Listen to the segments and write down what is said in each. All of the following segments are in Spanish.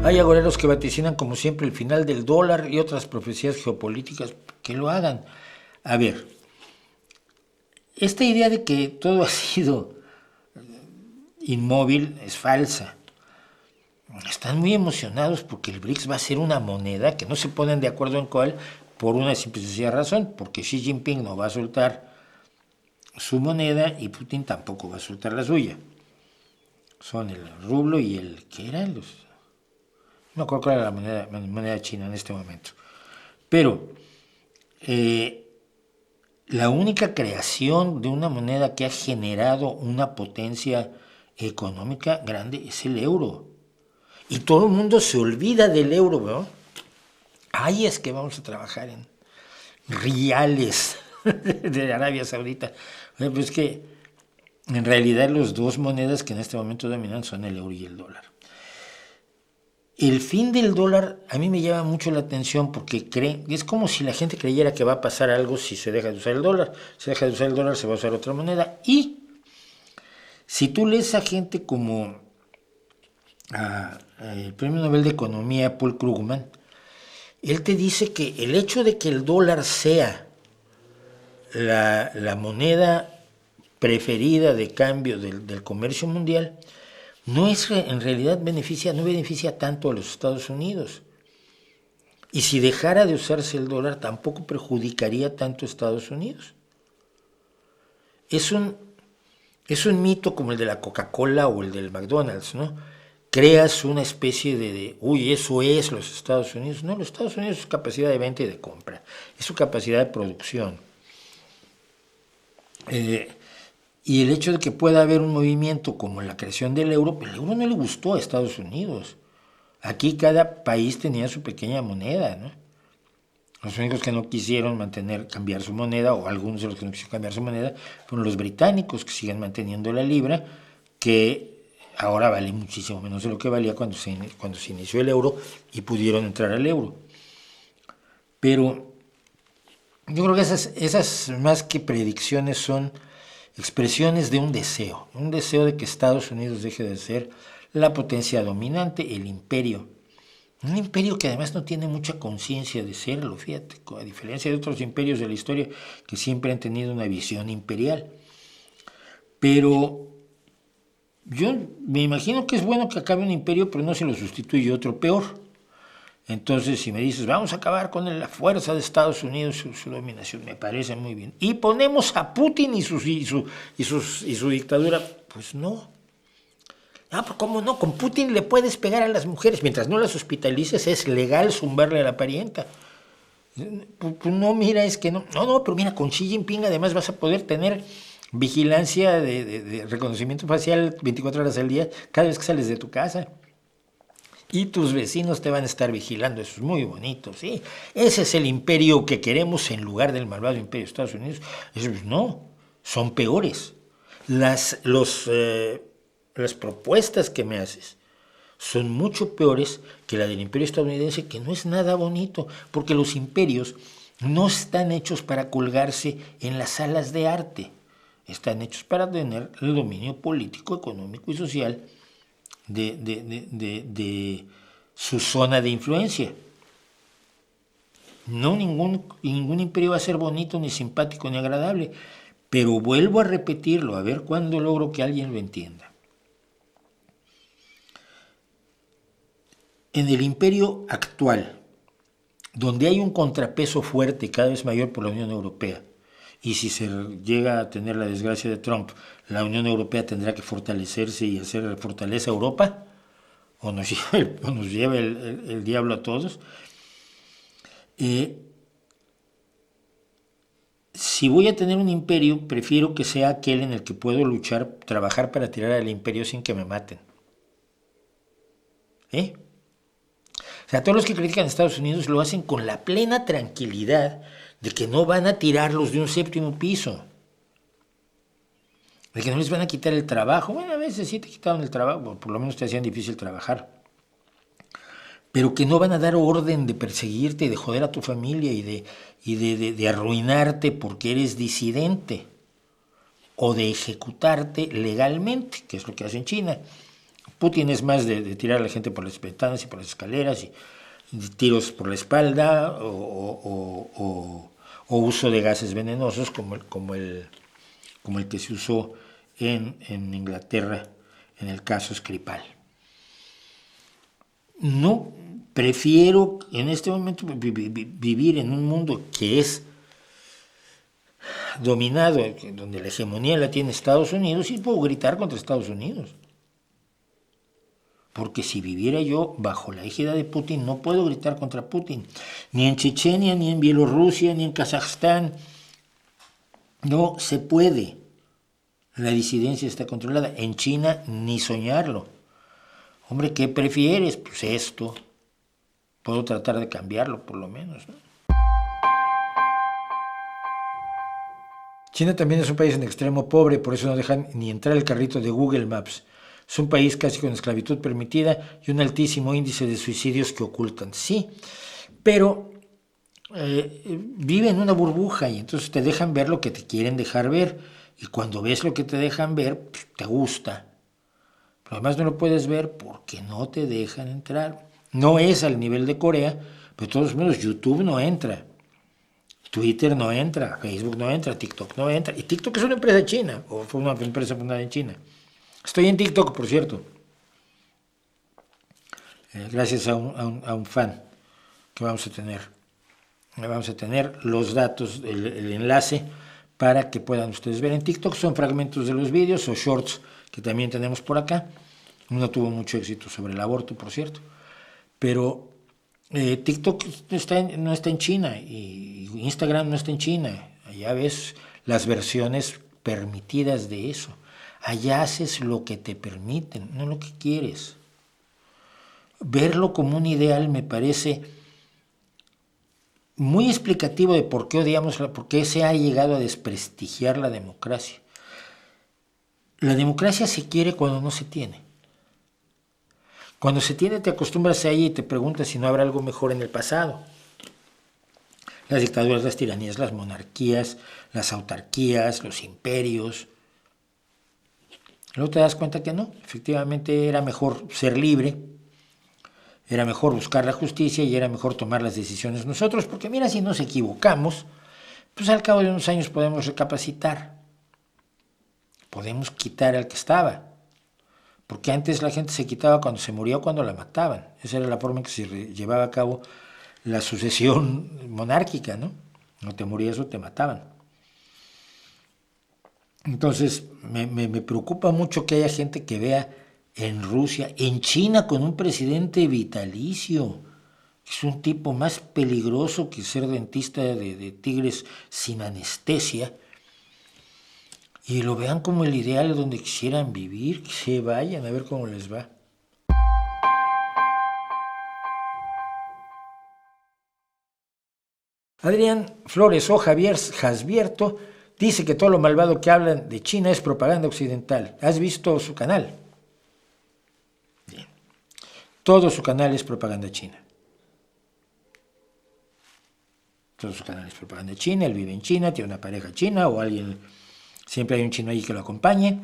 Hay agoreros que vaticinan como siempre el final del dólar y otras profecías geopolíticas que lo hagan. A ver, esta idea de que todo ha sido inmóvil es falsa. Están muy emocionados porque el BRICS va a ser una moneda que no se ponen de acuerdo en cuál por una simple y sencilla razón, porque Xi Jinping no va a soltar su moneda y Putin tampoco va a soltar la suya. Son el rublo y el... ¿qué era? No me acuerdo cuál era la moneda china en este momento. Pero la única creación de una moneda que ha generado una potencia económica grande es el euro. Y todo el mundo se olvida del euro, ¿no? Ay, es que vamos a trabajar en riales de Arabia Saudita. Pues es que en realidad las dos monedas que en este momento dominan son el euro y el dólar. El fin del dólar a mí me llama mucho la atención porque es como si la gente creyera que va a pasar algo si se deja de usar el dólar. Si deja de usar el dólar se va a usar otra moneda. Y si tú lees a gente como el Premio Nobel de Economía Paul Krugman, él te dice que el hecho de que el dólar sea la moneda preferida de cambio del comercio mundial, no es en realidad no beneficia tanto a los Estados Unidos. Y si dejara de usarse el dólar, tampoco perjudicaría tanto a Estados Unidos. Es un mito como el de la Coca-Cola o el del McDonald's, ¿no? Creas una especie uy, eso es los Estados Unidos. No, los Estados Unidos es su capacidad de venta y de compra, es su capacidad de producción. Y el hecho de que pueda haber un movimiento como la creación del euro, pues el euro no le gustó a Estados Unidos. Aquí cada país tenía su pequeña moneda, ¿no? Los únicos que no quisieron cambiar su moneda, o algunos de los que no quisieron cambiar su moneda, fueron los británicos, que siguen manteniendo la libra, que ahora vale muchísimo menos de lo que valía cuando se inició el euro y pudieron entrar al euro. Pero yo creo que esas más que predicciones son expresiones de un deseo de que Estados Unidos deje de ser la potencia dominante, el imperio. Un imperio que además no tiene mucha conciencia de serlo, fíjate, a diferencia de otros imperios de la historia que siempre han tenido una visión imperial. Pero yo me imagino que es bueno que acabe un imperio, pero no se lo sustituye otro peor. Entonces, si me dices, vamos a acabar con la fuerza de Estados Unidos, su dominación, me parece muy bien. Y ponemos a Putin y su dictadura, pues no. Ah, pues cómo no, con Putin le puedes pegar a las mujeres, mientras no las hospitalices es legal zumbarle a la parienta. Pues no, mira, es que no. No, pero mira, con Xi Jinping además vas a poder tener vigilancia de reconocimiento facial 24 horas al día cada vez que sales de tu casa. Y tus vecinos te van a estar vigilando, eso es muy bonito, ¿sí? Ese es el imperio que queremos en lugar del malvado imperio de Estados Unidos. Eso, no, son peores. Las propuestas que me haces son mucho peores que la del imperio estadounidense, que no es nada bonito, porque los imperios no están hechos para colgarse en las salas de arte, están hechos para tener el dominio político, económico y social de su zona de influencia. No, ningún imperio va a ser bonito, ni simpático, ni agradable, pero vuelvo a repetirlo, a ver cuándo logro que alguien lo entienda. En el imperio actual, donde hay un contrapeso fuerte cada vez mayor por la Unión Europea, y si se llega a tener la desgracia de Trump, la Unión Europea tendrá que fortalecerse y hacer fortaleza a Europa, o nos lleva el diablo a todos. Si voy a tener un imperio, prefiero que sea aquel en el que puedo luchar, trabajar para tirar al imperio sin que me maten. O sea, todos los que critican a Estados Unidos lo hacen con la plena tranquilidad de que no van a tirarlos de un séptimo piso, de que no les van a quitar el trabajo. Bueno, a veces sí te quitaron el trabajo, por lo menos te hacían difícil trabajar, pero que no van a dar orden de perseguirte y de joder a tu familia y de arruinarte porque eres disidente, o de ejecutarte legalmente, que es lo que hace en China, Putin es más de tirar a la gente por las ventanas y por las escaleras y tiros por la espalda o uso de gases venenosos como el que se usó en Inglaterra en el caso Skripal. No, prefiero en este momento vivir en un mundo que es dominado, donde la hegemonía la tiene Estados Unidos, y puedo gritar contra Estados Unidos. Porque si viviera yo bajo la égida de Putin, no puedo gritar contra Putin. Ni en Chechenia, ni en Bielorrusia, ni en Kazajstán. No se puede. La disidencia está controlada. En China, ni soñarlo. Hombre, ¿qué prefieres? Pues esto. Puedo tratar de cambiarlo, por lo menos, ¿no? China también es un país en extremo pobre, por eso no dejan ni entrar el carrito de Google Maps. Es un país casi con esclavitud permitida y un altísimo índice de suicidios que ocultan. Sí, pero vive en una burbuja y entonces te dejan ver lo que te quieren dejar ver. Y cuando ves lo que te dejan ver, pues, te gusta. Pero además no lo puedes ver porque no te dejan entrar. No es al nivel de Corea, pero de todos modos YouTube no entra. Twitter no entra, Facebook no entra, TikTok no entra. Y TikTok es una empresa china, o fue una empresa fundada en China. Estoy en TikTok, por cierto. Gracias a un fan que vamos a tener. Vamos a tener los datos, el enlace para que puedan ustedes ver en TikTok. Son fragmentos de los vídeos o shorts que también tenemos por acá. No tuvo mucho éxito sobre el aborto, por cierto. Pero TikTok no está en China y Instagram no está en China. Allá ves las versiones permitidas de eso. Allá haces lo que te permiten, no lo que quieres. Verlo como un ideal me parece muy explicativo de por qué se ha llegado a desprestigiar la democracia. La democracia se quiere cuando no se tiene. Cuando se tiene te acostumbras a ella y te preguntas si no habrá algo mejor en el pasado. Las dictaduras, las tiranías, las monarquías, las autarquías, los imperios. Luego te das cuenta que no, efectivamente era mejor ser libre, era mejor buscar la justicia y era mejor tomar las decisiones nosotros, porque mira, si nos equivocamos, pues al cabo de unos años podemos recapacitar, podemos quitar al que estaba, porque antes la gente se quitaba cuando se moría o cuando la mataban. Esa era la forma en que se llevaba a cabo la sucesión monárquica, ¿no? No te morías o te mataban. Entonces, me preocupa mucho que haya gente que vea en Rusia, en China con un presidente vitalicio, es un tipo más peligroso que ser dentista de tigres sin anestesia, y lo vean como el ideal donde quisieran vivir, que se vayan a ver cómo les va. Adrián Flores o Javier Jasbierto dice que todo lo malvado que hablan de China es propaganda occidental. ¿Has visto su canal? Bien. Todo su canal es propaganda china. Todo su canal es propaganda china, él vive en China, tiene una pareja china o alguien, siempre hay un chino ahí que lo acompañe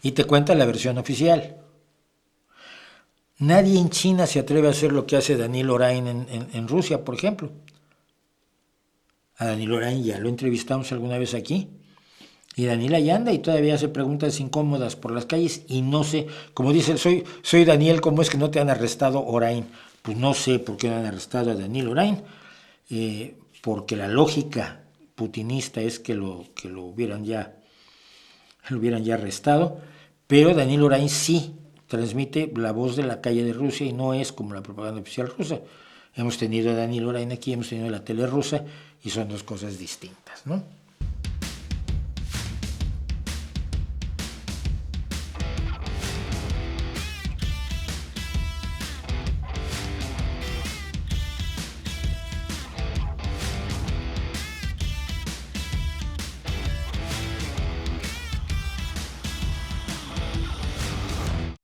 y te cuenta la versión oficial. Nadie en China se atreve a hacer lo que hace Daniel Orain en Rusia, por ejemplo. A Daniel Orain ya lo entrevistamos alguna vez aquí. Y Daniel ahí anda y todavía hace preguntas incómodas por las calles y no sé, como dice, soy Daniel, ¿cómo es que no te han arrestado Orain? Pues no sé por qué no han arrestado a Daniel Orain, porque la lógica putinista es que lo hubieran ya arrestado, pero Daniel Orain sí transmite la voz de la calle de Rusia y no es como la propaganda oficial rusa. Hemos tenido a Daniel Orain aquí, hemos tenido la tele rusa y son dos cosas distintas, ¿no?